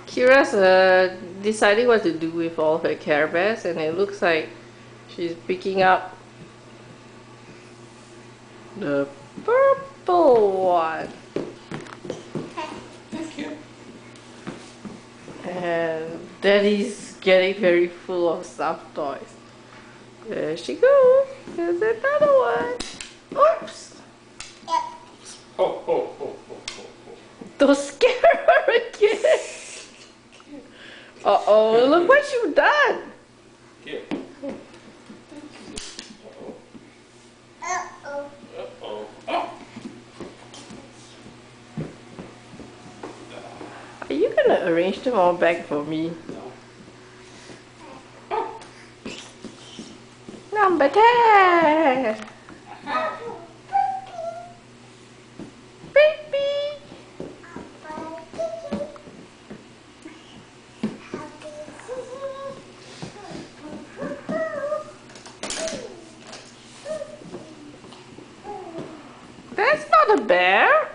Kira's deciding what to do with all of her Care Bears, and it looks like she's picking up the purple one. Thank you. And Daddy's getting very full of stuffed toys. There she goes. There's another one. Oops. Oh, oh, oh, oh, oh, oh. Don't scare her again. Uh-oh, look what you've done. Here. Uh-oh. Uh-oh. Oh. Are you gonna arrange them all back for me? No. Number 10. Baby. That's not a bear.